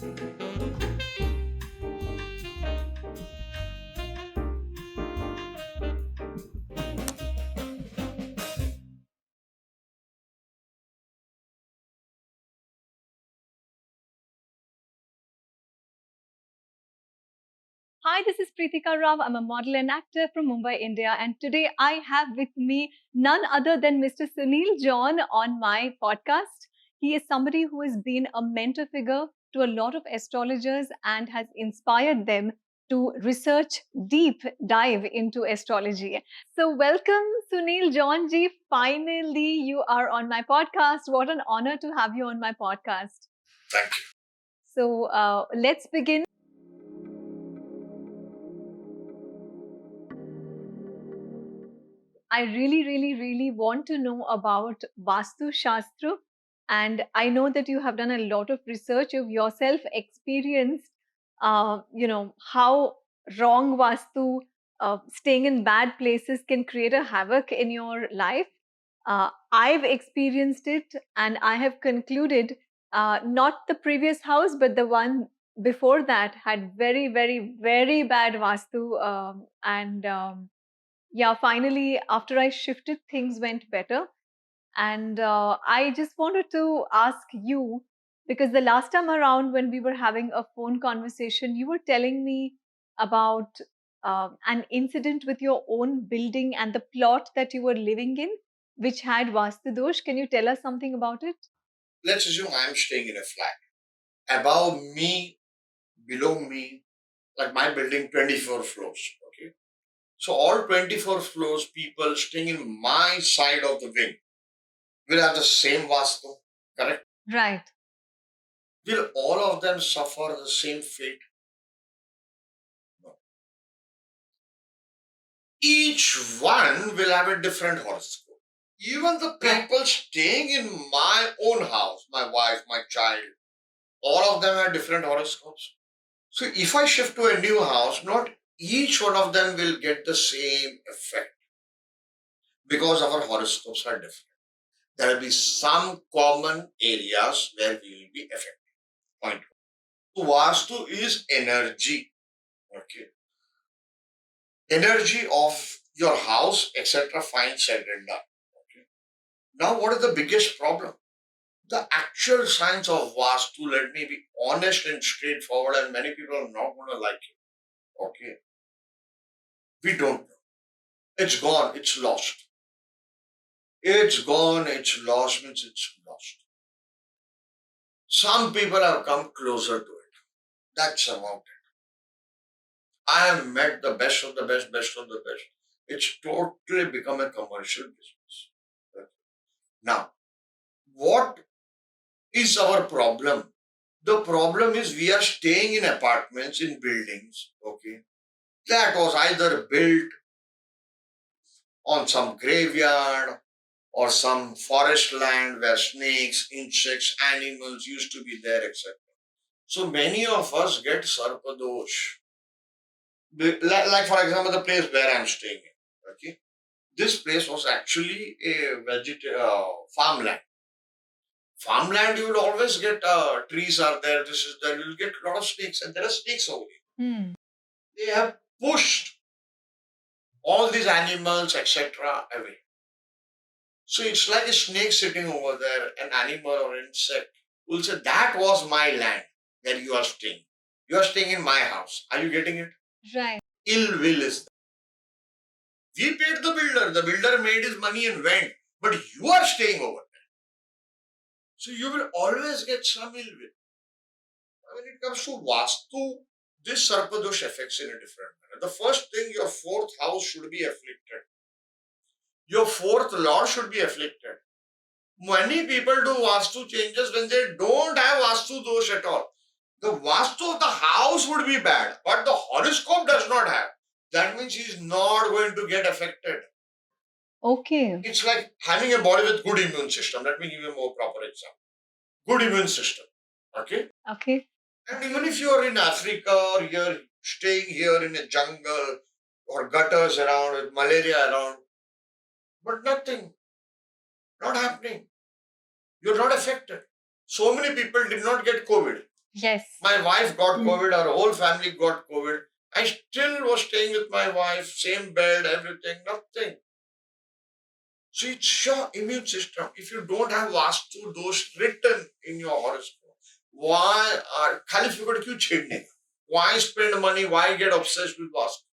Hi, this is Preetika Rao. I'm a model and actor from Mumbai, India. And today I have with me none other than Mr. Sunil John on my podcast. He is somebody who has been a mentor figure to a lot of astrologers and has inspired them to research deep dive into astrology. So, welcome, Sunil John ji. Finally, you are on my podcast. What an honor to have you on my podcast. Thank you. So, let's begin. I really want to know about Vastu Shastra. And I know that you have done a lot of research. You've yourself experienced, how wrong Vastu, staying in bad places can create a havoc in your life. I've experienced it and I have concluded not the previous house, but the one before that had very bad Vastu. Yeah, finally, after I shifted, things went better. And I just wanted to ask you, because the last time around when we were having a phone conversation, you were telling me about an incident with your own building and the plot that you were living in, which had Vastu Dosh. Can you tell us something about it? Let's assume I'm staying in a flat. Above me, below me, like my building, 24 floors. Okay. So all 24 floors, people staying in my side of the wing will have the same Vastu, correct? Right. Will all of them suffer the same fate? No. Each one will have a different horoscope. Even the people staying in my own house, my wife, my child, all of them have different horoscopes. So if I shift to a new house, not each one of them will get the same effect because our horoscopes are different. There will be some common areas where we will be affected. Point. So Vastu is energy. Okay. Energy of your house, etc. Fine, said and done. Okay. Now, what is the biggest problem? The actual science of Vastu, let me be honest and straightforward, and many people are not going to like it. Okay. We don't know. It's gone, it's lost. It's gone, it's lost means it's lost. Some people have come closer to it. That's about it. I have met the best of the best of the best. It's totally become a commercial business. Now, what is our problem? The problem is we are staying in apartments, in buildings, okay, that was either built on some graveyard or some forest land where snakes, insects, animals used to be there, etc. So many of us get Sarpa Dosha. Like for example, the place where I'm staying in. Okay, this place was actually a farmland. Farmland, you will always get trees are there. This is there. You'll get a lot of snakes, and there are snakes over here. They have pushed all these animals, etc., away. So it's like a snake sitting over there, an animal or insect will say, that was my land where you are staying. You are staying in my house. Are you getting it? Right. Ill will is. We paid the builder. The builder made his money and went. But you are staying over there. So you will always get some ill will. When it comes to Vastu, this Sarpa Dosha affects in a different manner. The first thing, your fourth house should be afflicted. Your fourth lord should be afflicted. Many people do Vastu changes when they don't have Vastu dosh at all. The Vastu of the house would be bad, but the horoscope does not have. That means he is not going to get affected. Okay. It's like having a body with good immune system. Let me give you a more proper example. Good immune system. Okay? Okay. And even if you are in Africa or you're staying here in a jungle or gutters around with malaria around, but nothing, not happening. You're not affected. So many people did not get COVID. Yes. My wife got COVID, our whole family got COVID. I still was staying with my wife, same bed, everything, nothing. So it's your immune system. If you don't have Vastu Dosh written in your horoscope, why are why spend money? Why get obsessed with Vastu?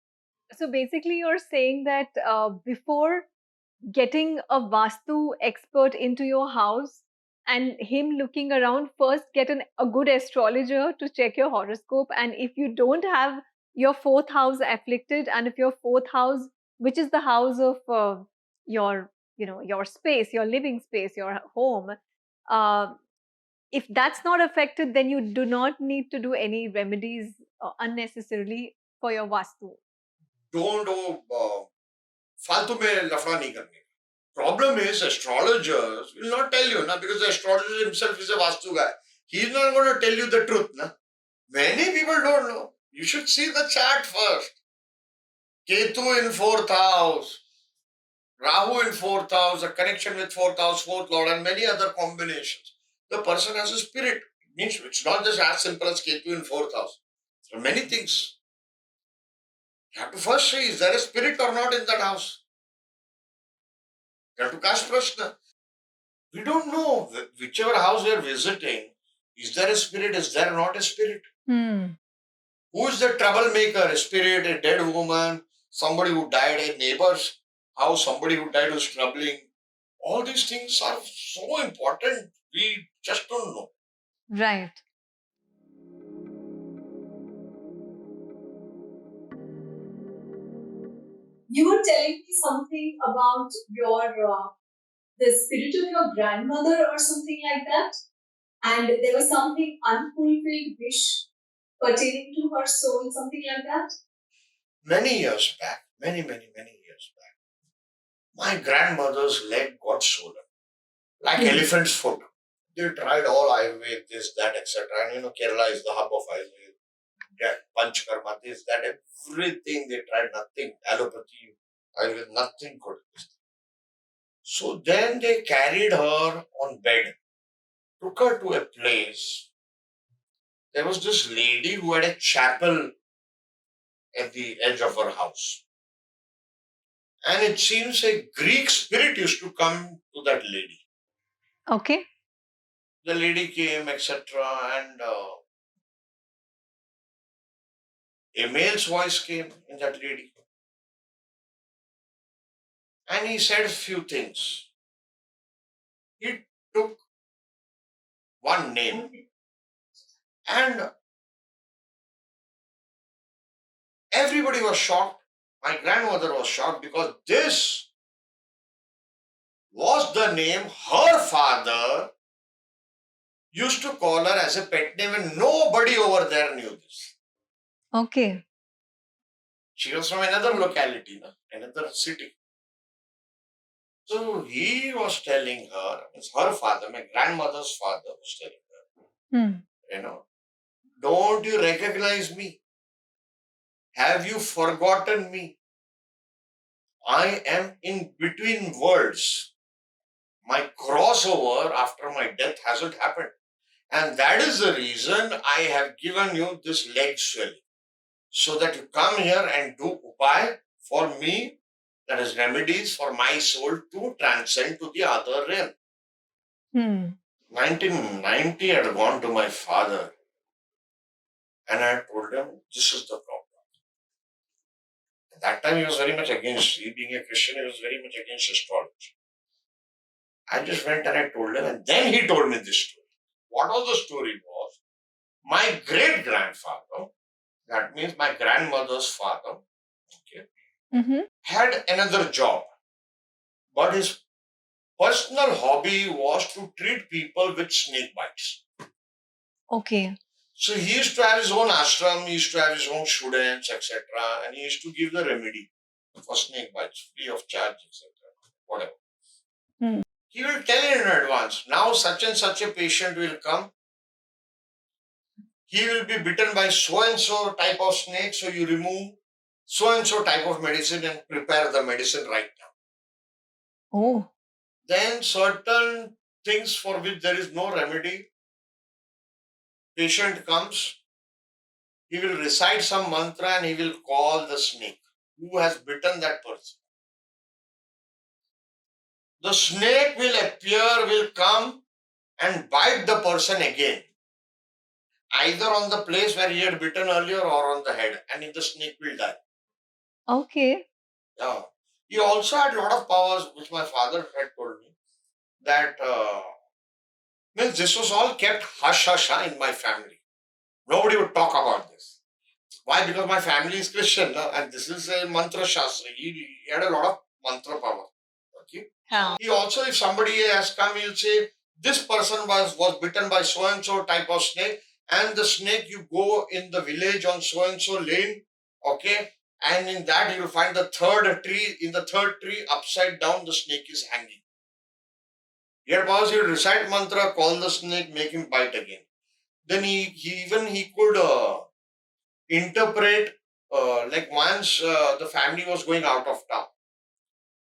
So basically, you're saying that before getting a Vastu expert into your house and him looking around, first get a good astrologer to check your horoscope. And if you don't have your fourth house afflicted, and if your fourth house, which is the house of your, your space, your living space, your home, uh, if that's not affected, then you do not need to do any remedies unnecessarily for your Vastu. Don't फालतू में लफड़ा नहीं करने. Problem is astrologers will not tell you, na, because the astrologer himself is a Vastu guy. He's not going to tell you the truth, na. Many people don't know. You should see the chart first. Ketu in fourth house, Rahu in fourth house, a connection with fourth house, fourth lord, and many other combinations. The person has a spirit. It means it's not just as simple as Ketu in fourth house. There are many things. You have to first see, is there a spirit or not in that house? You have to cast Prashna. We don't know. Whichever house we are visiting, is there a spirit? Is there not a spirit? Who is the troublemaker? A spirit, a dead woman, somebody who died, a neighbor's house, somebody who died who's troubling. All these things are so important. We just don't know. Right. You were telling me something about your the spirit of your grandmother or something like that, and there was something unfulfilled wish pertaining to her soul, something like that. Many years back, many years back, my grandmother's leg got swollen, like elephant's foot. They tried all Ayurveda, this, that, etc. And Kerala is the hub of Ayurveda. That Panchkarma, this, that, everything they tried, nothing. Allopathy, Ayurveda, nothing could. So then they carried her on bed, took her to a place. There was this lady who had a chapel at the edge of her house. And it seems a Greek spirit used to come to that lady. Okay. The lady came, etc. And a male's voice came in that lady. And he said a few things. He took one name. And everybody was shocked. My grandmother was shocked because this was the name her father used to call her as a pet name, and nobody over there knew this. Okay. She was from another locality, another city. So he was telling her, it's her father, my grandmother's father was telling her, don't you recognize me? Have you forgotten me? I am in between worlds. My crossover after my death hasn't happened. And that is the reason I have given you this leg swelling. So that you come here and do upay for me, that is remedies for my soul to transcend to the other realm. 1990, I had gone to my father and I told him, this is the problem. At that time, he was very much against, he being a Christian, he was very much against astrology. I just went and I told him, and then he told me this story. What was the story was, my great-grandfather, that means my grandmother's father, had another job. But his personal hobby was to treat people with snake bites. Okay. So he used to have his own ashram, he used to have his own students, etc. And he used to give the remedy for snake bites, free of charge, etc. Whatever. He will tell you in advance, now such and such a patient will come. He will be bitten by so and so type of snake, so you remove so and so type of medicine and prepare the medicine right now. Oh. Then certain things for which there is no remedy, patient comes, he will recite some mantra and he will call the snake who has bitten that person. The snake will appear, will come and bite the person again, either on the place where he had bitten earlier or on the head, and the snake will die. Okay. Yeah. He also had a lot of powers, which my father had told me, that means this was all kept hush hush in my family. Nobody would talk about this. Why? Because my family is Christian, and this is a mantra shastra. He had a lot of mantra power. Okay. Huh. He also, if somebody has come, he'll say, this person was bitten by so and so type of snake, and the snake, you go in the village on so and so lane, okay, and in that you will find the third tree. In the third tree, upside down, the snake is hanging. Here, because he would recite mantra, call the snake, make him bite again. Then he could interpret, like once the family was going out of town.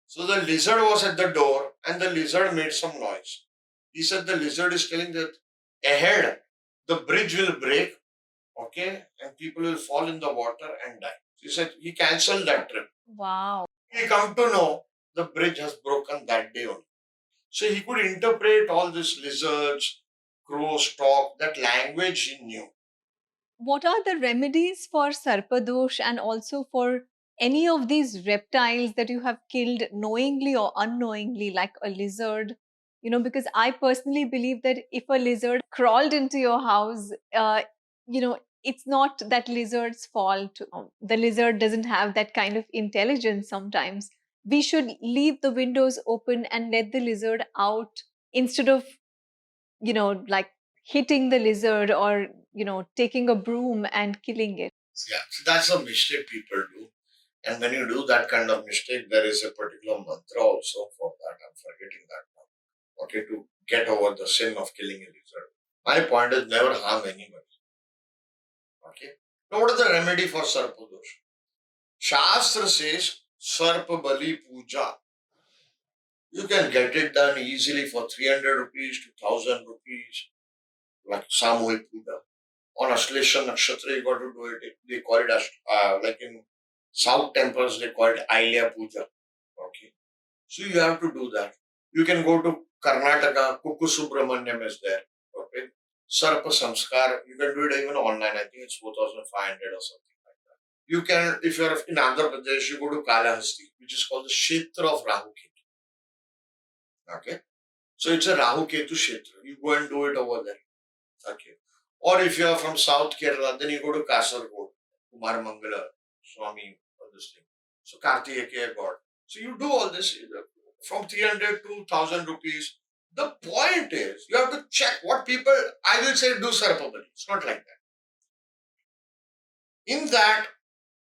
So the lizard was at the door and the lizard made some noise. He said the lizard is telling that ahead the bridge will break, okay, and people will fall in the water and die. He said he cancelled that trip. Wow. He come to know the bridge has broken that day only. So he could interpret all these lizards, crows talk, that language he knew. What are the remedies for Sarpa Dosh and also for any of these reptiles that you have killed knowingly or unknowingly, like a lizard? Because I personally believe that if a lizard crawled into your house, it's not that lizard's fault. The lizard doesn't have that kind of intelligence sometimes. We should leave the windows open and let the lizard out instead of, like hitting the lizard or, taking a broom and killing it. Yeah, so that's a mistake people do. And when you do that kind of mistake, there is a particular mantra also for that. I'm forgetting that now. Okay, to get over the sin of killing a lizard. My point is never harm anybody. Okay. Now, what is the remedy for Sarpa Dosha? Shastra says Sarpa Bali Puja. You can get it done easily for 300 rupees to 1000 rupees, like Samuhik Puja. On Ashlesha Nakshatra, you got to do it. They call it like in South temples, they call it Ailya Puja. Okay. So you have to do that. You can go to Karnataka, Kukku Subramanyam is there. Okay. Sarpa Samskar, you can do it even online. I think it's 4500 or something like that. You can, if you're in Andhra Pradesh, you go to Kalahasti, which is called the Kshetra of Rahu Ketu. Okay. So it's a Rahu Ketu Kshetra. You go and do it over there. Okay. Or if you are from South Kerala, then you go to Kasargod, Kumar Mangala Swami, or this thing. So Kartikeya God. So you do all this from 300 to 1000 rupees. The point is, you have to check what people, I will say do Sarpabali. It's not like that. In that,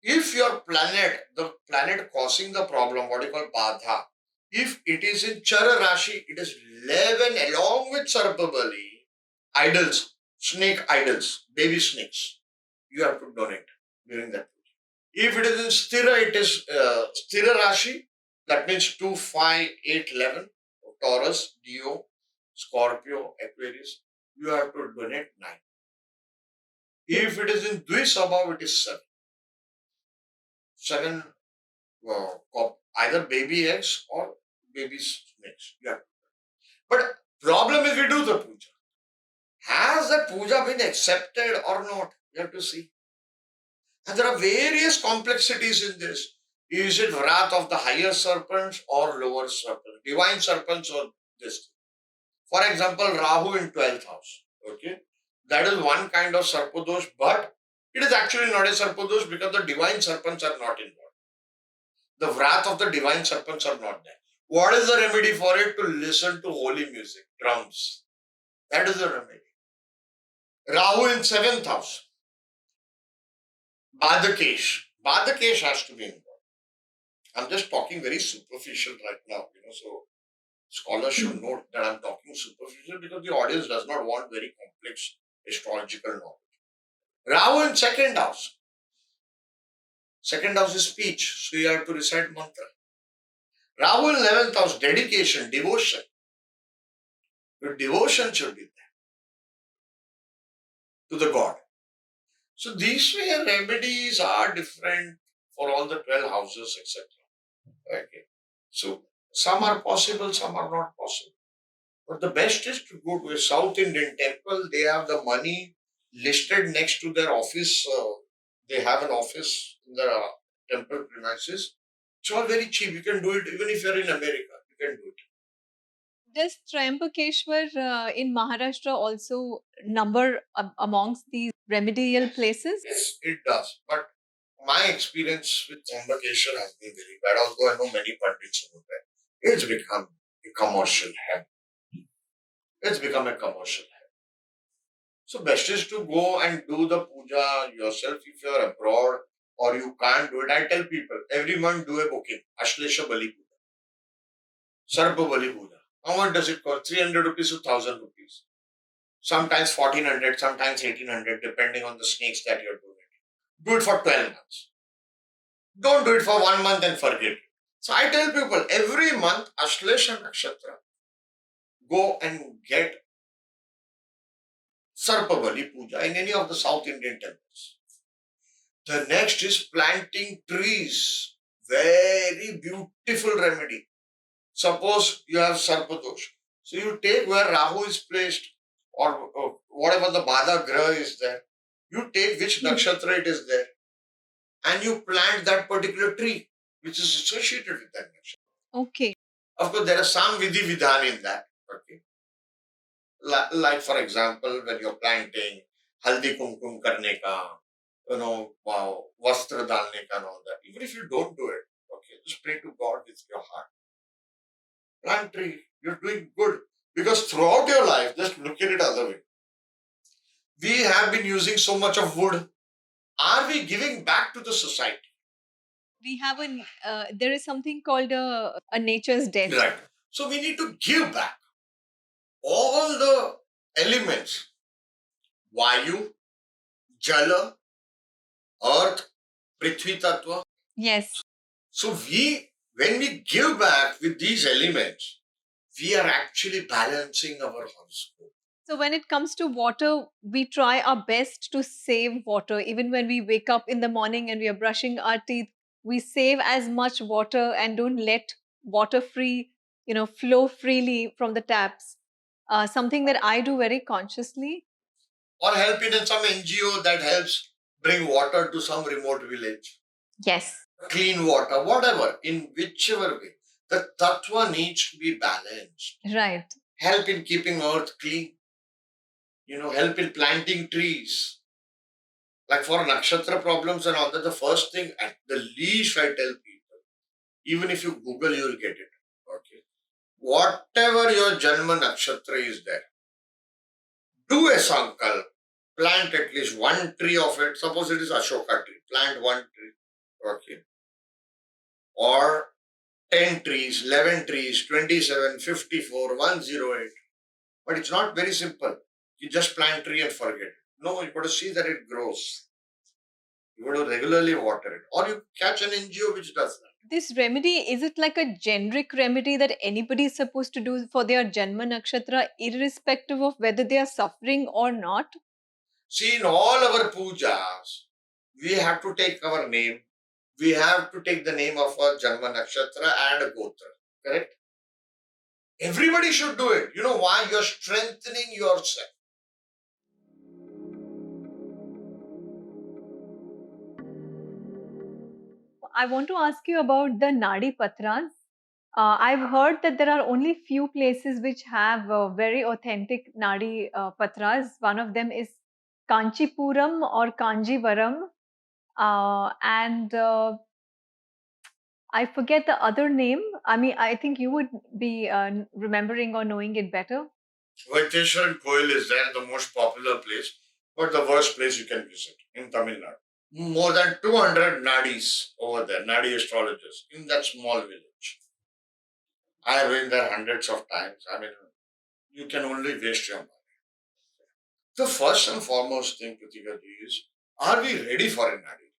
if your planet, the planet causing the problem, what you call Badha, if it is in Chara Rashi, it is 11 along with Sarpabali, idols, snake idols, baby snakes. You have to donate during that period. If it is in Sthira, it is Sthira Rashi, that means 2, 5, 8, 11, Taurus, Leo, Scorpio, Aquarius, you have to donate 9. If it is in Dvisabhav, it is 7. 7 either baby eggs or baby snakes. Yeah. But problem is we do the puja. Has that puja been accepted or not? You have to see. And there are various complexities in this. Is it wrath of the higher serpents or lower serpents? Divine serpents or this? For example, Rahu in 12th house. Okay. That is one kind of sarpadosh, but it is actually not a sarpadosh because the divine serpents are not involved. The wrath of the divine serpents are not there. What is the remedy for it? To listen to holy music, drums. That is the remedy. Rahu in 7th house. Badakesh. Badakesh has to be involved. I'm just talking very superficial right now, so scholars should note that I'm talking superficial because the audience does not want very complex astrological knowledge. Rahu in 2nd house. 2nd house is speech, so you have to recite mantra. Rahu in 11th house, dedication, devotion. Your devotion should be there. to the god. So these way remedies are different for all the 12 houses, etc. Okay. So some are possible, some are not possible. But the best is to go to a South Indian temple. They have the money listed next to their office. They have an office in the temple premises. It's all very cheap. You can do it even if you're in America. You can do it. Does Triambakeshwar in Maharashtra also number amongst these remedial places? Yes, it does. But my experience with Triambakeshwar has been very bad. Although I know many pandits over there, it's become a commercial hemp. It's become a commercial hemp. So best is to go and do the puja yourself if you are abroad or you can't do it. I tell people every month do a booking. Ashlesha Bali Puja. Sarpa Bali Puja. How much does it cost? 300 rupees to 1000 rupees. Sometimes 1400, sometimes 1800, depending on the snakes that you're doing. Do it for 12 months. Don't do it for 1 month and forget it. So I tell people every month, Ashlesha Nakshatra, go and get Sarpa Bali Puja in any of the South Indian temples. The next is planting trees. Very beautiful remedy. Suppose you have Sarpa Dosha. So you take where Rahu is placed or whatever the Bada Graha is there. You take which nakshatra it is there and you plant that particular tree which is associated with that nakshatra. Okay. Of course, there are some vidhi vidhan in that. Okay. Like for example, when you're planting haldi kumkum karne ka, wow, vastra dalne ka and all that. Even if you don't do it, okay, just pray to God with your heart. Plant tree, you're doing good. Because throughout your life, just look at it other way. We have been using so much of wood. Are we giving back to the society? We have there is something called a nature's debt. Right. So we need to give back all the elements. Vayu, Jala, Earth, Prithvi Tattva. Yes. So when we give back with these elements, we are actually balancing our horoscope. So when it comes to water, we try our best to save water. Even when we wake up in the morning and we are brushing our teeth, we save as much water and don't let water flow freely from the taps. Something that I do very consciously. Or help in some NGO that helps bring water to some remote village. Yes. Clean water, whatever, in whichever way. The tattva needs to be balanced. Right. Help in keeping earth clean. Help in planting trees. Like for nakshatra problems and all that, the first thing, at the least, I tell people, even if you Google, you will get it. Okay. Whatever your Janma nakshatra is there, do a sankalp. Plant at least one tree of it. Suppose it is Ashoka tree. Plant one tree. Okay. Or 10 trees, 11 trees, 27, 54, 108. But it's not very simple. You just plant tree and forget it. No, you got to see that it grows. You got to regularly water it. Or you catch an NGO which does that. This remedy, is it like a generic remedy that anybody is supposed to do for their Janma Nakshatra, irrespective of whether they are suffering or not? See, in all our pujas, we have to take our name. We have to take the name of our Janma Nakshatra and a Gotra. Correct? Everybody should do it. You know why? You're strengthening yourself. I want to ask you about the Nadi patras. I've heard that there are only few places which have very authentic Nadi patras. One of them is Kanchipuram or Kanjivaram. And I forget the other name. I mean, I think you would be remembering or knowing it better. Vaiteeshwaran Kovil is there, the most popular place, but the worst place you can visit in Tamil Nadu. More than 200 Nadis over there, Nadi Astrologers, in that small village. I have been there hundreds of times. I mean, you can only waste your money. The first and foremost thing, Preetika ji, is, are we ready for a Nadi?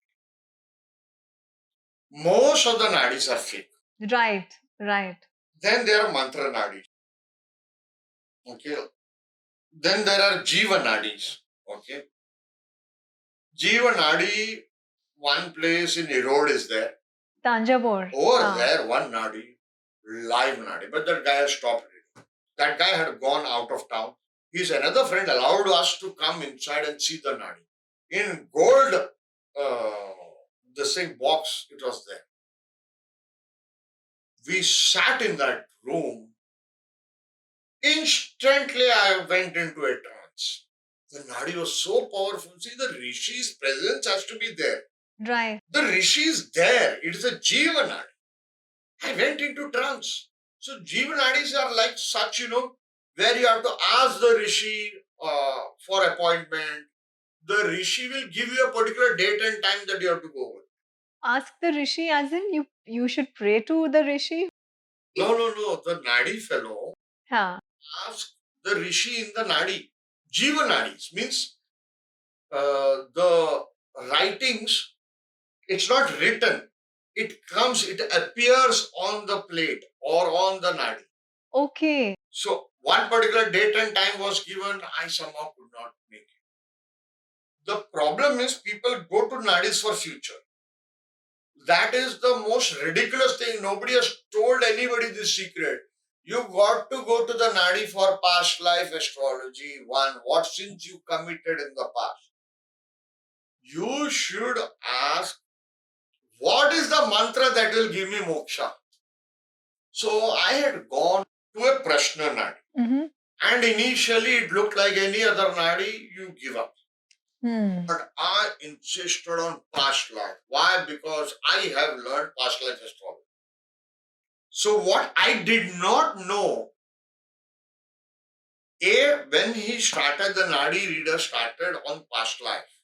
Most of the Nadis are fake. Right, right. Then there are Mantra Nadis. Okay. Then there are Jeeva Nadis. Okay. Jeeva Nadi, one place in Erode is there. Tanjavur. Over there, one Nadi, live Nadi, but that guy has stopped it. That guy had gone out of town. His another friend allowed us to come inside and see the Nadi. In gold, the same box, it was there. We sat in that room. Instantly, I went into a trance. The Nadi was so powerful. See, the Rishi's presence has to be there. Right. The Rishi is there. It is a Jeeva Nadi. I went into trance. So Jeeva Nadis are like such, where you have to ask the Rishi for appointment. The Rishi will give you a particular date and time that you have to go with. Ask the Rishi, as in you should pray to the Rishi. No. The Nadi fellow Yeah. asks the Rishi in the Nadi. Jeeva Nadis means the writings, it's not written. It appears on the plate or on the Nadi. Okay. So one particular date and time was given, I somehow could not make it. The problem is people go to Nadis for future. That is the most ridiculous thing. Nobody has told anybody this secret. You got to go to the Nadi for past life astrology. One, what sins you committed in the past. You should ask, what is the mantra that will give me moksha? So I had gone to a Prashna Nadi. Mm-hmm. And initially it looked like any other Nadi, you give up. But I insisted on past life. Why? Because I have learned past life astrology. So what I did not know, when he started, the Nadi reader started on past life.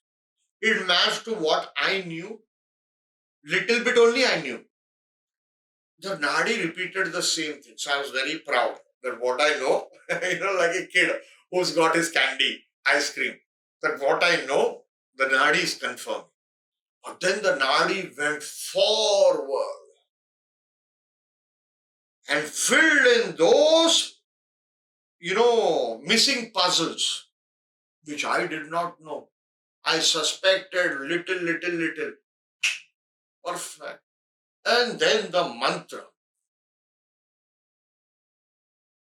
It matched to what I knew. Little bit only I knew. The Nadi repeated the same thing. So I was very proud that what I know, like a kid who's got his candy, ice cream. That what I know, the Nadi is confirmed. But then the Nadi went forward and filled in those, missing puzzles, which I did not know. I suspected little. Perfect. And then the mantra.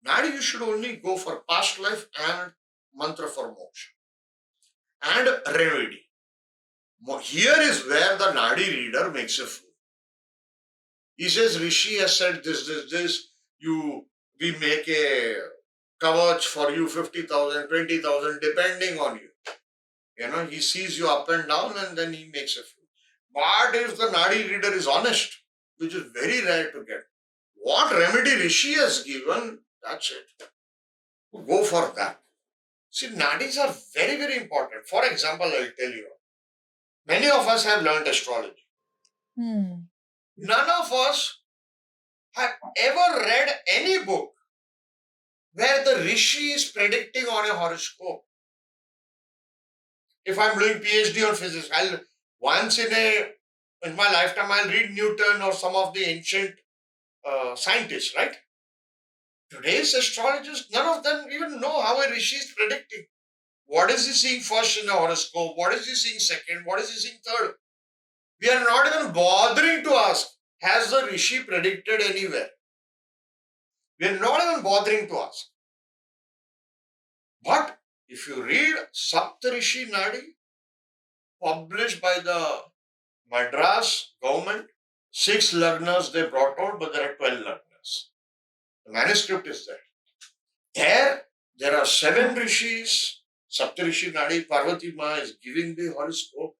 Nadi, you should only go for past life and mantra for moksha. And remedy. Here is where the Nadi reader makes a fool. He says, Rishi has said this. We make a kavach for you, 50,000, 20,000, depending on you. He sees you up and down and then he makes a fool. But if the Nadi reader is honest, which is very rare to get, what remedy Rishi has given, that's it. Go for that. See, Nadis are very, very important. For example, I'll tell you. Many of us have learned astrology. None of us have ever read any book where the Rishi is predicting on a horoscope. If I'm doing PhD on physics, once in my lifetime, I'll read Newton or some of the ancient scientists, right? Today's astrologers, none of them even know how a Rishi is predicting. What is he seeing first in the horoscope? What is he seeing second? What is he seeing third? We are not even bothering to ask, has the Rishi predicted anywhere? We are not even bothering to ask. But if you read Saptarishis Nadi, published by the Madras government, 6 lagnas they brought out, but there are 12 lagnas. The manuscript is there. There are 7 rishis. Saptarishis Nadi, Parvati Ma is giving the horoscope.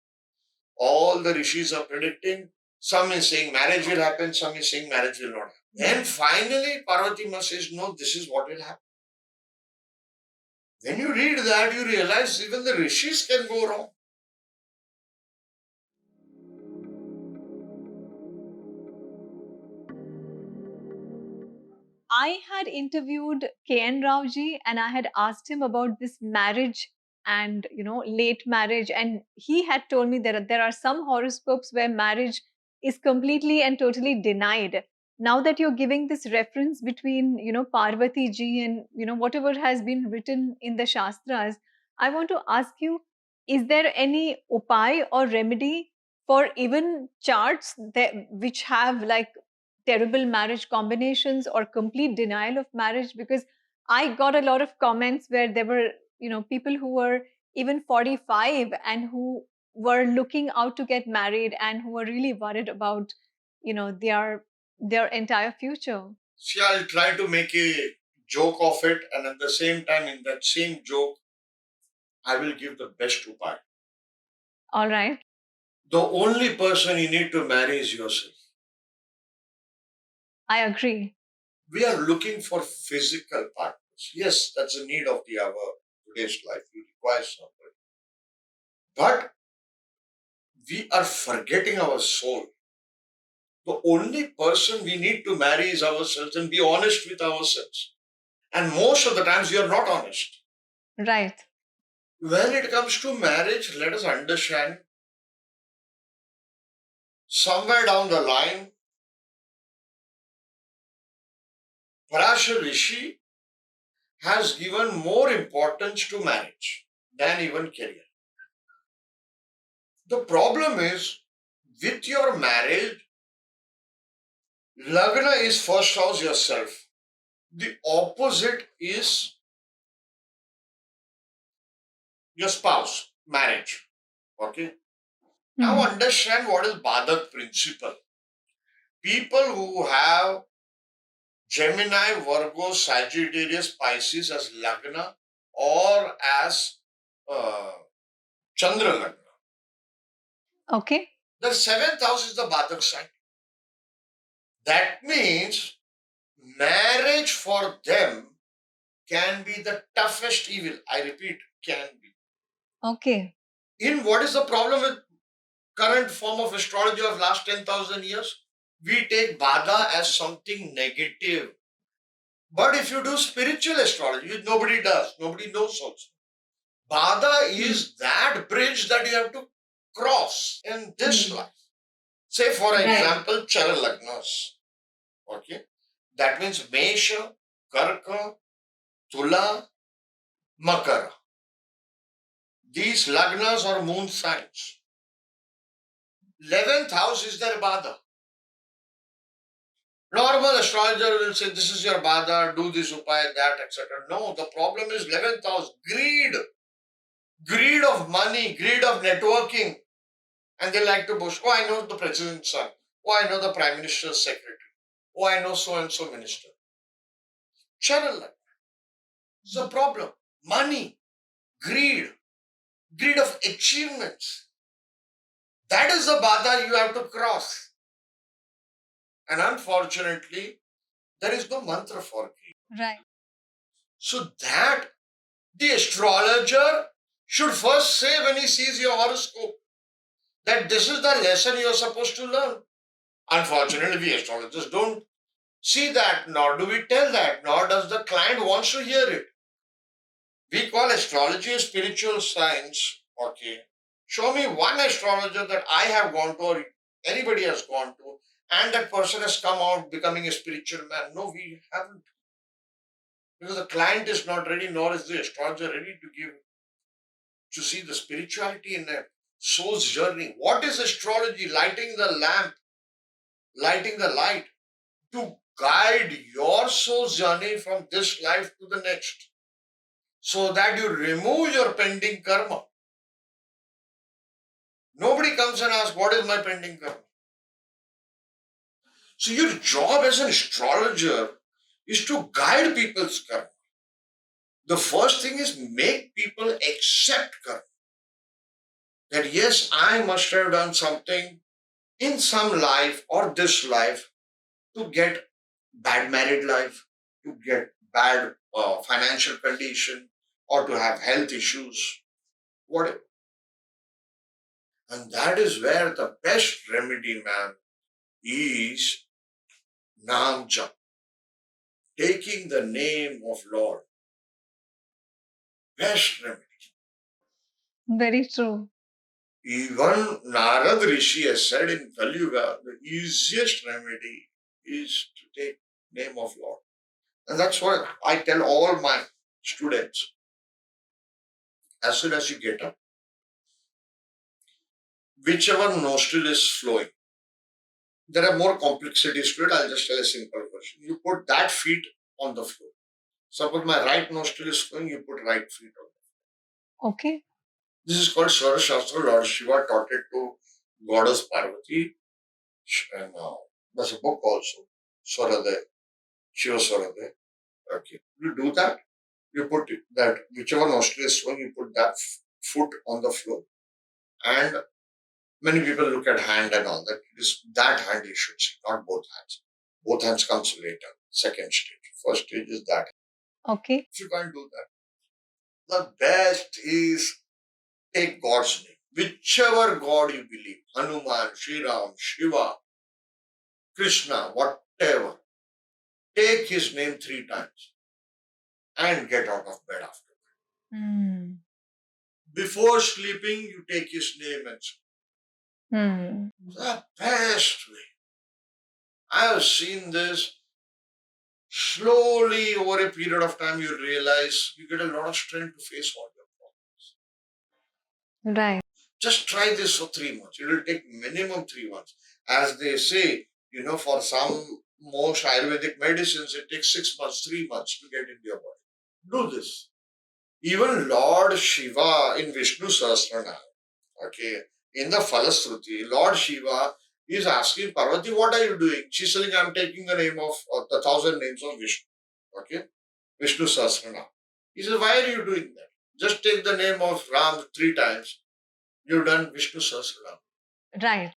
All the rishis are predicting. Some is saying marriage will happen, some is saying marriage will not happen. Then finally Parvati Ma says, no, this is what will happen. When you read that, you realize even the rishis can go wrong. I had interviewed K.N. Rao ji and I had asked him about this marriage and late marriage, and he had told me that there are some horoscopes where marriage is completely and totally denied. Now that you're giving this reference between Parvati ji and whatever has been written in the Shastras, I want to ask you, is there any upay or remedy for even charts that which have like terrible marriage combinations or complete denial of marriage? Because I got a lot of comments where there were, people who were even 45 and who were looking out to get married and who were really worried about, their entire future. See, I'll try to make a joke of it, and at the same time, in that same joke, I will give the best upay. All right. The only person you need to marry is yourself. I agree. We are looking for physical partners. Yes, that's a need of the hour, today's life. You require somebody. But we are forgetting our soul. The only person we need to marry is ourselves, and be honest with ourselves. And most of the times we are not honest. Right. When it comes to marriage, let us understand somewhere down the line, Parashar Rishi has given more importance to marriage than even career. The problem is, with your marriage, Lagna is first house yourself. The opposite is your spouse, marriage. Okay? Now understand what is Badak principle. People who have Gemini, Virgo, Sagittarius, Pisces as Lagna or as Chandra Lagna. Okay. The 7th house is the Badak sign. That means marriage for them can be the toughest evil. I repeat, can be. Okay. In what is the problem with current form of astrology of last 10,000 years? We take Bada as something negative. But if you do spiritual astrology, which nobody does, nobody knows also. Bada is that bridge that you have to cross in this life. Say, for example, Chara Lagnas. Okay? That means Mesha, Karka, Tula, Makara. These Lagnas are moon signs. 11th house is their Bada. Normal astrologer will say, this is your Bada, do this upaya, that, etc. No, the problem is 11th house, greed. Greed of money, greed of networking. And they like to boast, oh, I know the president's son. Oh, I know the prime minister's secretary. Oh, I know so-and-so minister. Channel like it's a problem. Money, greed of achievements. That is the Bada you have to cross. And unfortunately, there is no mantra for greed. Right. So that the astrologer should first say when he sees your horoscope that this is the lesson you are supposed to learn. Unfortunately, we astrologers don't see that, nor do we tell that, nor does the client wants to hear it. We call astrology a spiritual science. Okay. Show me one astrologer that I have gone to or anybody has gone to and that person has come out becoming a spiritual man. No, we haven't. Because the client is not ready, nor is the astrologer ready to see the spirituality in a soul's journey. What is astrology? Lighting the lamp, lighting the light to guide your soul's journey from this life to the next, so that you remove your pending karma. Nobody comes and asks, what is my pending karma? So your job as an astrologer is to guide people's karma. The first thing is make people accept karma. That yes, I must have done something in some life or this life to get bad married life, to get bad financial condition, or to have health issues, whatever. And that is where the best remedy, man, is Naam Jap. Taking the name of Lord. Best remedy. Very true. Even Narad Rishi has said in Kali Yuga, the easiest remedy is to take name of Lord. And that's what I tell all my students. As soon as you get up, whichever nostril is flowing. There are more complexities to it. I'll just tell a simple version. You put that feet on the floor. Suppose my right nostril is flowing, you put right feet on. Okay. This is called Sarpa Shastra. Lord Shiva taught it to goddess Parvati. And there's a book also, Swarade, Shiva Swarade. Okay. You do that, you put that, whichever nostril is flowing, you put that foot on the floor. And many people look at hand and all that. It is that hand you should see, not both hands. Both hands comes later, second stage. First stage is that. Okay. If you can't do that, the best is take God's name. Whichever God you believe, Hanuman, Sri Ram, Shiva, Krishna, whatever. Take his name 3 times and get out of bed after that. Before sleeping, you take his name and sleep. The best way. I have seen this. Slowly, over a period of time, you realize you get a lot of strength to face all your problems. Right. Just try this for 3 months. It will take minimum 3 months. As they say, for some most Ayurvedic medicines, it takes 6 months, 3 months to get into your body. Do this. Even Lord Shiva in Vishnu Sahasranaam, okay, in the Falasruti, Lord Shiva is asking Parvati, what are you doing? She's saying, I'm taking the name of the 1,000 names of Vishnu. Okay? Vishnu Sahasranam. He says, why are you doing that? Just take the name of Ram 3 times. You've done Vishnu Sahasranam. Right.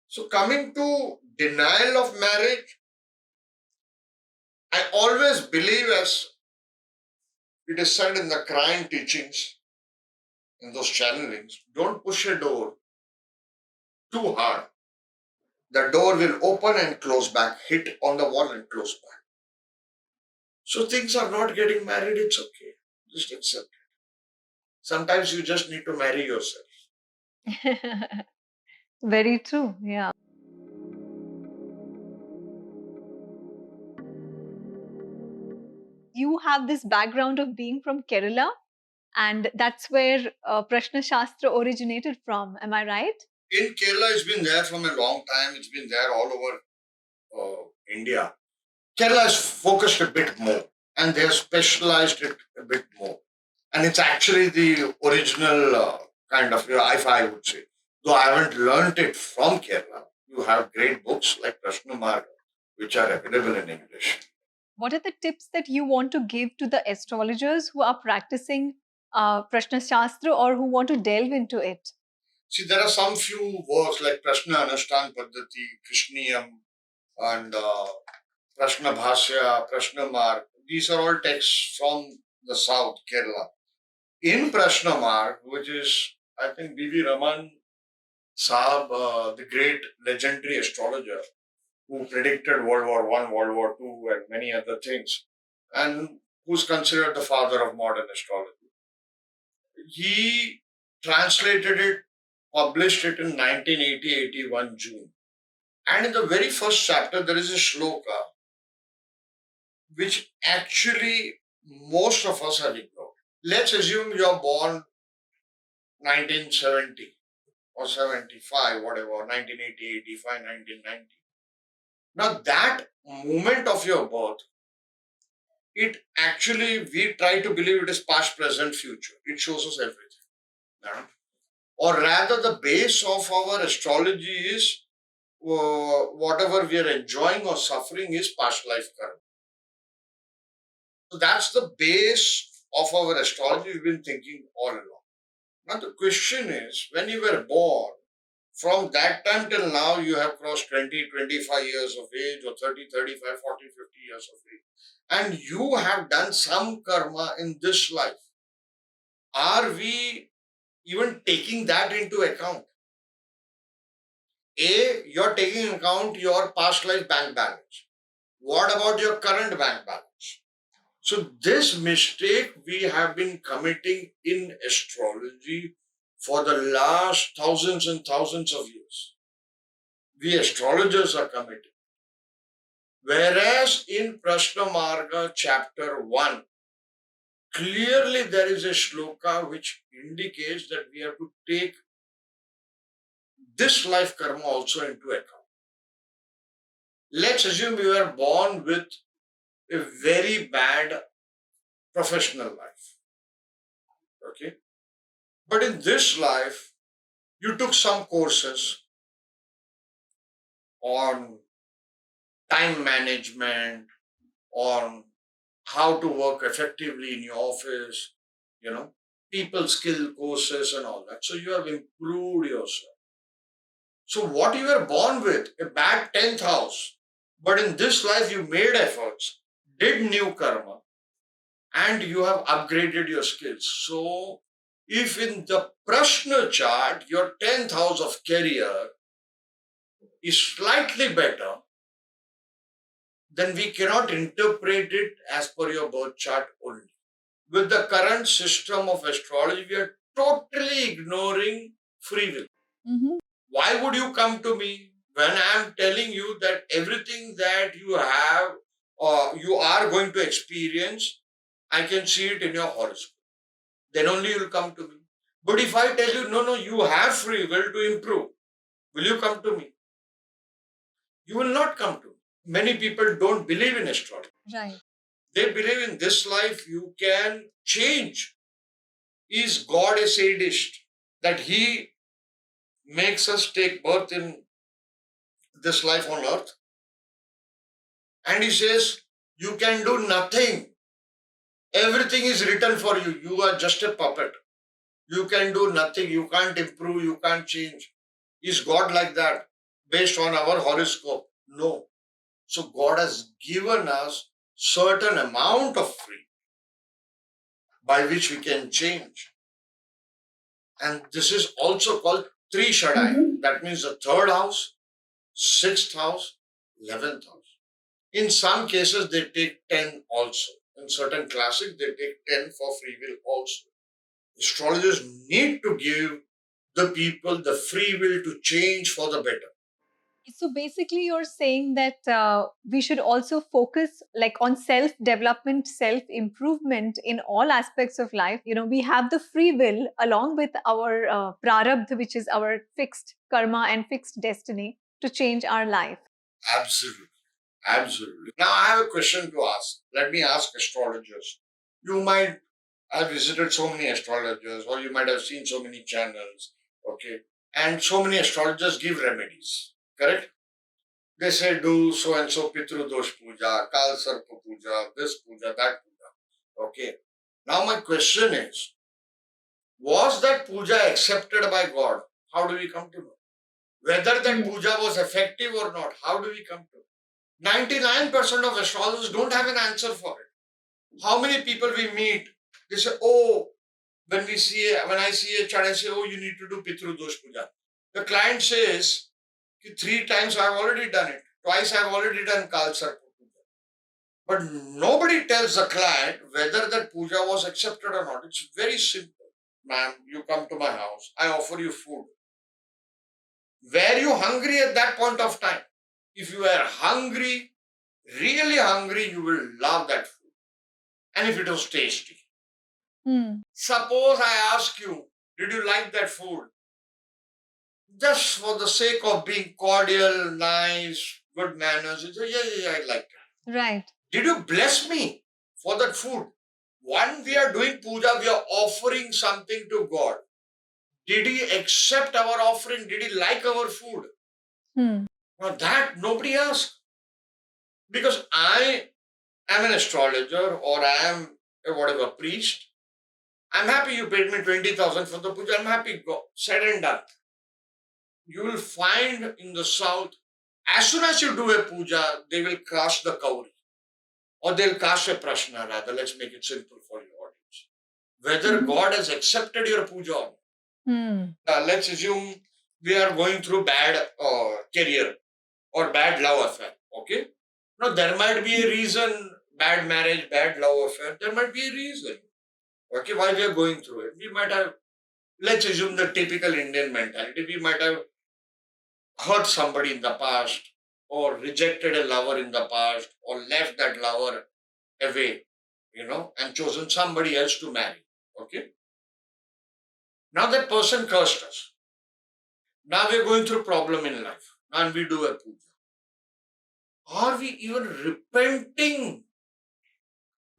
So coming to denial of marriage, I always believe, as it is said in the crying teachings, in those channelings, don't push a door too hard. The door will open and close back, hit on the wall and close back. So things are not getting married, it's okay. Just accept it. Sometimes you just need to marry yourself. Very true, yeah. You have this background of being from Kerala, and that's where Prashna Shastra originated from. Am I right? In Kerala, it's been there from a long time. It's been there all over India. Kerala has focused a bit more and they have specialized it a bit more. And it's actually the original kind of, if I would say. Though I haven't learnt it from Kerala, you have great books like Prashna, which are available in English. What are the tips that you want to give to the astrologers who are practicing Prashna Shastra or who want to delve into it? See, there are some few works like Prashna Anushthan Paddhati, Krishniyam, and Prashna Bhashya, Prashna Mark. These are all texts from the south, Kerala. In Prashna Mark, which is, I think, B.V. Raman Saab, the great legendary astrologer who predicted World War I, World War II, and many other things, and who's considered the father of modern astrology. He translated it, published it in 1980-81 June. And in the very first chapter, there is a shloka which actually most of us have ignored. Let's assume you're born 1970 or 75, whatever, 1980, 85, 1990. Now that moment of your birth, it actually, we try to believe it is past, present, future. It shows us everything. Or rather, the base of our astrology is whatever we are enjoying or suffering is past life karma. So that's the base of our astrology we've been thinking all along. Now the question is, when you were born, from that time till now, you have crossed 20, 25 years of age or 30, 35, 40, 50 years of age. And you have done some karma in this life. Are we even taking that into account? You're taking into account your past life bank balance. What about your current bank balance? So this mistake we have been committing in astrology for the last thousands and thousands of years. We astrologers are committing. Whereas in Prashna Marga chapter 1, clearly there is a shloka which indicates that we have to take this life karma also into account. Let's assume you are born with a very bad professional life. Okay? But in this life, you took some courses on time management, on how to work effectively in your office, people skill courses and all that. So you have improved yourself. So what you were born with, a bad 10th house, but in this life you made efforts, did new karma, and you have upgraded your skills. So if in the Prashna chart, your 10th house of career is slightly better, then we cannot interpret it as per your birth chart only. With the current system of astrology, we are totally ignoring free will. Mm-hmm. Why would you come to me when I am telling you that everything that you have or you are going to experience, I can see it in your horoscope? Then only you will come to me. But if I tell you, no, you have free will to improve, will you come to me? You will not come to me. Many people don't believe in astrology. Right. They believe in this life you can change. Is God a sadist that he makes us take birth in this life on earth? And he says, you can do nothing. Everything is written for you. You are just a puppet. You can do nothing. You can't improve. You can't change. Is God like that based on our horoscope? No. So God has given us certain amount of free by which we can change. And this is also called Trishadai. Mm-hmm. That means the 3rd house, 6th house, 11th house. In some cases, they take 10 also. In certain classics, they take 10 for free will also. Astrologers need to give the people the free will to change for the better. So basically, you're saying that we should also focus like on self-development, self-improvement in all aspects of life. We have the free will along with our prarabdha, which is our fixed karma and fixed destiny to change our life. Absolutely. Absolutely. Now I have a question to ask. Let me ask astrologers. You might have visited so many astrologers, or you might have seen so many channels, okay? And so many astrologers give remedies, correct? They say do so and so Pitru Dosh Puja, Kal Sarpa Puja, this puja, that puja. Okay. Now my question is, was that puja accepted by God? How do we come to know? Whether that puja was effective or not, how do we come to know? 99% of astrologers don't have an answer for it. How many people we meet, they say, oh, when I see a chart, I say, oh, you need to do Pitru Dosh Puja. The client says, 3 times I have already done it. Twice I have already done Kal Sarpa Puja. But nobody tells the client whether that puja was accepted or not. It's very simple. Ma'am, you come to my house. I offer you food. Were you hungry at that point of time? If you are hungry, really hungry, you will love that food. And if it was tasty. Suppose I ask you, did you like that food? Just for the sake of being cordial, nice, good manners, you say, yeah, I liked it. Right. Did you bless me for that food? When we are doing puja, we are offering something to God. Did he accept our offering? Did he like our food? Now that nobody asks. Because I am an astrologer or I am a whatever priest. I'm happy you paid me 20,000 for the puja. I'm happy. Go. Said and done. You will find in the south, as soon as you do a puja, they will cast the kauri. Or they'll cast a prashna rather. Let's make it simple for your audience. Whether God has accepted your puja or not. Let's assume we are going through bad career or bad love affair. Okay? Now there might be a reason, bad marriage, bad love affair. There might be a reason. Okay, why we are going through it. We might have, let's assume the typical Indian mentality. We might have hurt somebody in the past, or rejected a lover in the past, or left that lover away, and chosen somebody else to marry. Okay? Now that person cursed us. Now we are going through problem in life and we do a puja. Are we even repenting?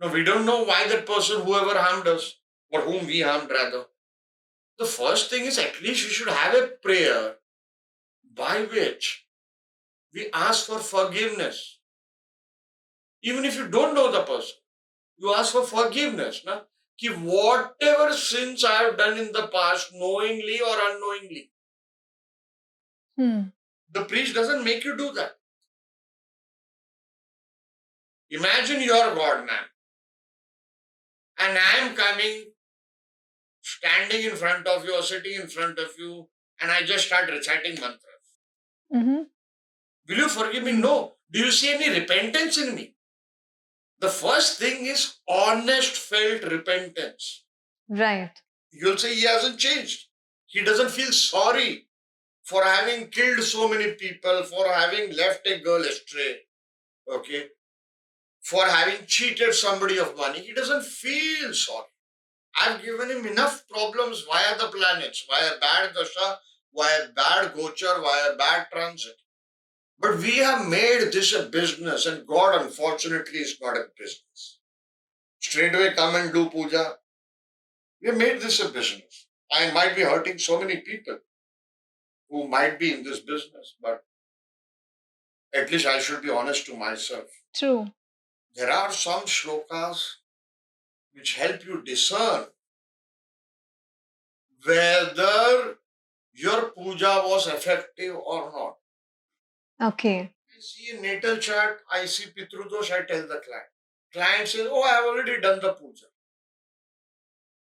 No, we don't know why that person, whoever harmed us, or whom we harmed rather. The first thing is at least we should have a prayer by which we ask for forgiveness. Even if you don't know the person, you ask for forgiveness. Na? Ki whatever sins I have done in the past, knowingly or unknowingly, the priest doesn't make you do that. Imagine you are God, man. And I am coming, standing in front of you or sitting in front of you, and I just start reciting mantras. Will you forgive me? No. Do you see any repentance in me? The first thing is honest felt repentance. Right. You'll say he hasn't changed. He doesn't feel sorry for having killed so many people, for having left a girl astray, okay, for having cheated somebody of money. He doesn't feel sorry. I've given him enough problems via the planets, via bad dasha, via bad gochar, via bad transit. But we have made this a business, and God, unfortunately, is not a business. Straight away come and do puja. We have made this a business. I might be hurting so many people who might be in this business, but at least I should be honest to myself. True. There are some shlokas which help you discern whether your puja was effective or not. Okay. I see a natal chart, I see Pitru Dosh, I tell the client. Client says, oh, I have already done the puja.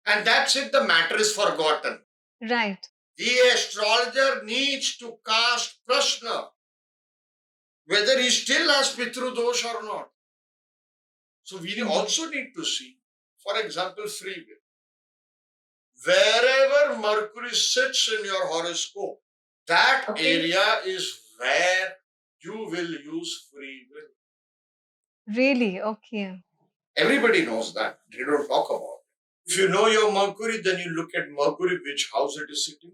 And that's it, the matter is forgotten. Right. The astrologer needs to cast Prashna, whether he still has Pitru Dosh or not. So we also need to see, for example, free will. Wherever Mercury sits in your horoscope, that area is where you will use free will. Really? Okay. Everybody knows that. They don't talk about it. If you know your Mercury, then you look at Mercury, which house it is sitting,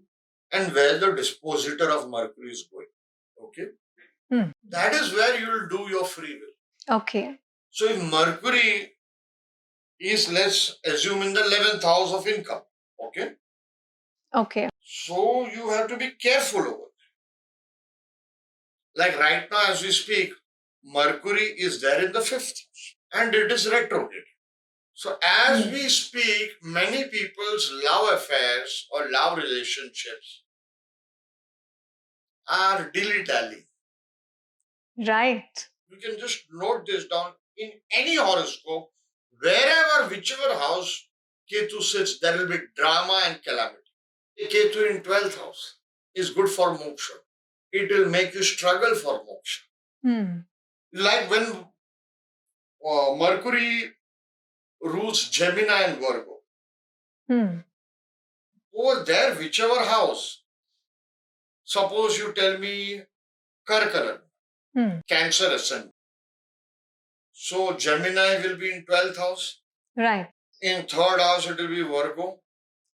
and where the dispositor of Mercury is going. Okay? That is where you will do your free will. Okay. So if Mercury is, let's assume, in the 11th house of income, okay? Okay. So you have to be careful over it. Like right now as we speak, Mercury is there in the 5th house and it is retrograde. So as we speak, many people's love affairs or love relationships are dilly-dally. Right. You can just note this down in any horoscope, wherever, whichever house Ketu sits, there will be drama and calamity. Ketu in 12th house is good for moksha. It will make you struggle for moksha. Like when Mercury rules Gemini and Virgo. Over there, whichever house, suppose you tell me Karkaran, Cancer ascendant. So Gemini will be in 12th house. Right. In 3rd house, it will be Virgo.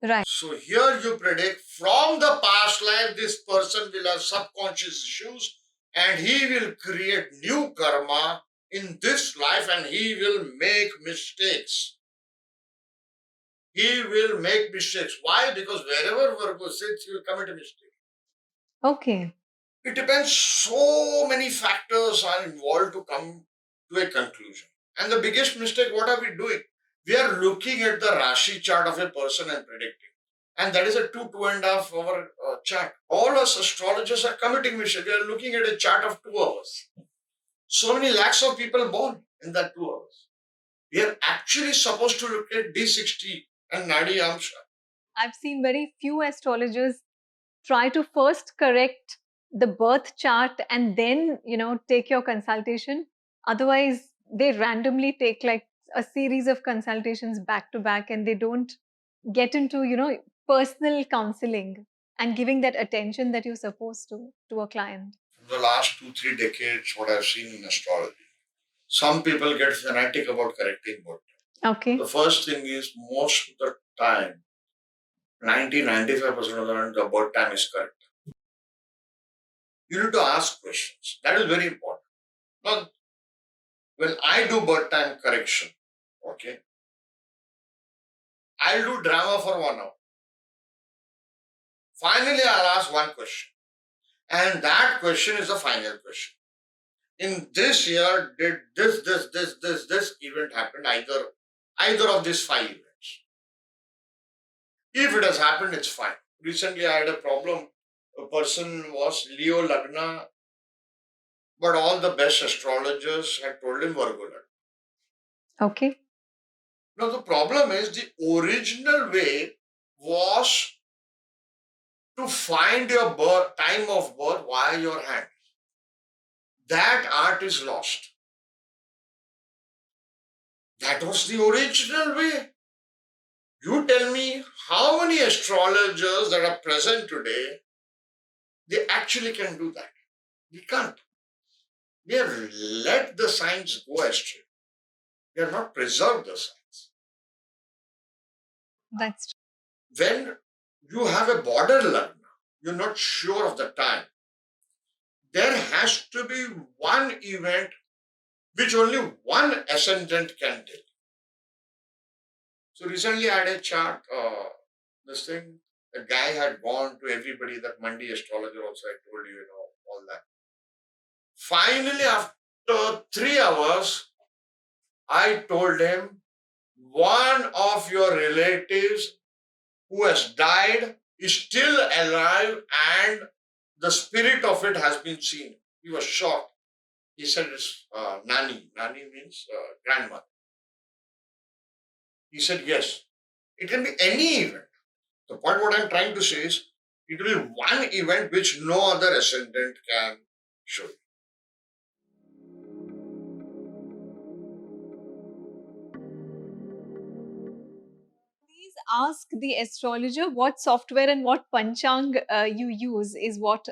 Right. So here you predict from the past life, this person will have subconscious issues and he will create new karma in this life and he will make mistakes. He will make mistakes. Why? Because wherever Virgo sits, he will commit a mistake. Okay. It depends. So many factors are involved to come to a conclusion. And the biggest mistake, what are we doing? We are looking at the Rashi chart of a person and predicting. And that is a 2.5 hour chart. All us astrologers are committing mistake. We are looking at a chart of 2 hours. So many lakhs of people born in that 2 hours. We are actually supposed to look at D60 and Nadi Amsha. I've seen very few astrologers try to first correct the birth chart and then, take your consultation. Otherwise, they randomly take like a series of consultations back to back and they don't get into, personal counseling and giving that attention that you're supposed to a client. In the last 2-3 decades, what I've seen in astrology, some people get fanatic about correcting birth. Okay. The first thing is, most of the time, 90-95% of the time, the birth time is correct. You need to ask questions. That is very important. Now, when I do birth time correction, okay, I'll do drama for 1 hour. Finally, I'll ask one question. And that question is the final question. In this year, did this event happen? Either of these 5 events. If it has happened, it's fine. Recently, I had a problem. A person was Leo Lagna, but all the best astrologers had told him Virgo Lagna. Okay. Now, the problem is the original way was to find your time of birth via your hand. That art is lost. That was the original way. You tell me how many astrologers that are present today, they actually can do that. They can't. They have let the science go astray. They have not preserved the science. That's true. When you have a border lagna, you're not sure of the time. There has to be one event which only one ascendant can tell. So recently I had a chart, this thing, the guy had gone to everybody, that Nadi Astrologer also, I told you, all that. Finally, after 3 hours, I told him, one of your relatives who has died is still alive and the spirit of it has been seen. He was shocked. He said it's Nani. Nani means grandmother. He said yes. It can be any event. The point what I'm trying to say is, it will be one event which no other ascendant can show you. Please ask the astrologer what software and what panchang you use is what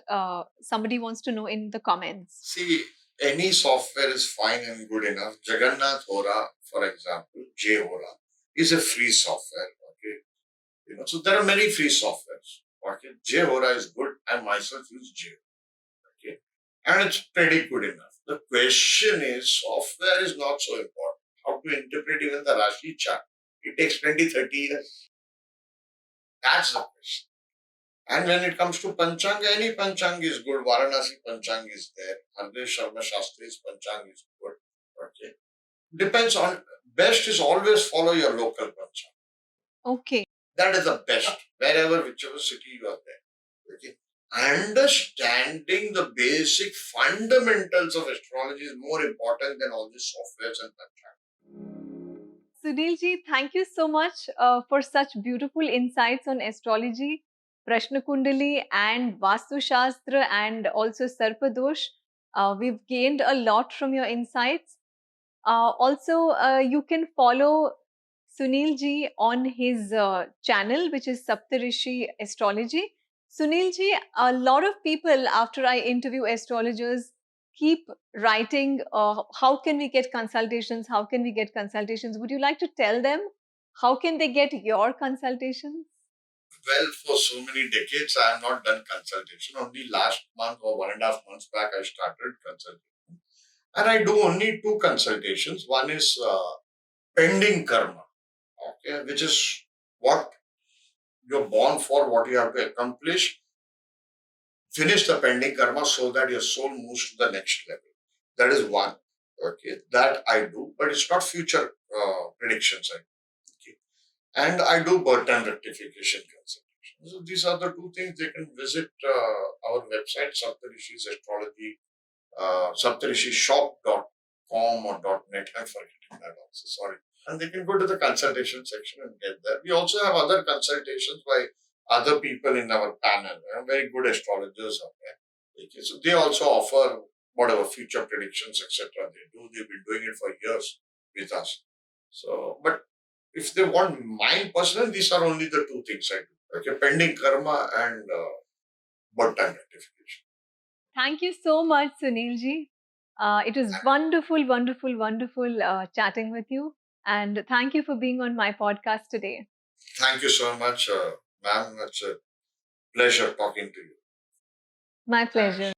somebody wants to know in the comments. See, any software is fine and good enough. Jagannath Hora, for example, J Hora, is a free software. Okay, so there are many free softwares. Okay, J Hora is good. I myself use J. Okay, and it's pretty good enough. The question is, software is not so important. How to interpret even the Rashi chart? It takes 20, 30 years. That's the question. And when it comes to Panchang, any Panchang is good. Varanasi Panchang is there. Hardesh Sharma Shastri's Panchang is good. Okay. Depends on, best is always follow your local Panchang. Okay. That is the best. Wherever, whichever city you are there. Okay. Understanding the basic fundamentals of astrology is more important than all these softwares and Panchang. Sunil ji, thank you so much for such beautiful insights on astrology, Prashna Kundali and Vastu Shastra and also Sarpa Dosha. We've gained a lot from your insights. Also, you can follow Sunil ji on his channel, which is Saptarishis Astrology. Sunil ji, a lot of people, after I interview astrologers, keep writing, how can we get consultations? How can we get consultations? Would you like to tell them how can they get your consultations? Well, for so many decades, I have not done consultation. Only last month or 1.5 months back, I started consultation. And I do only 2 consultations. One is pending karma, okay, which is what you're born for, what you have to accomplish. Finish the pending karma so that your soul moves to the next level. That is one. Okay, that I do, but it's not future predictions. Okay, and I do birth time rectification consultation. So these are the 2 things. They can visit our website, Saptarishis Astrology, Saptarishis.com or .net. I'm forgetting that also. Sorry. And they can go to the consultation section and get there. We also have other consultations by other people in our panel. Very good astrologers out there. Okay, so they also offer whatever future predictions, etc. They do. They've been doing it for years with us. So, but if they want mine personally, these are only the 2 things I do. Okay, pending karma and birth time rectification. Thank you so much, Sunil ji. It was wonderful, wonderful, wonderful chatting with you. And thank you for being on my podcast today. Thank you so much, ma'am. It's a pleasure talking to you. My pleasure.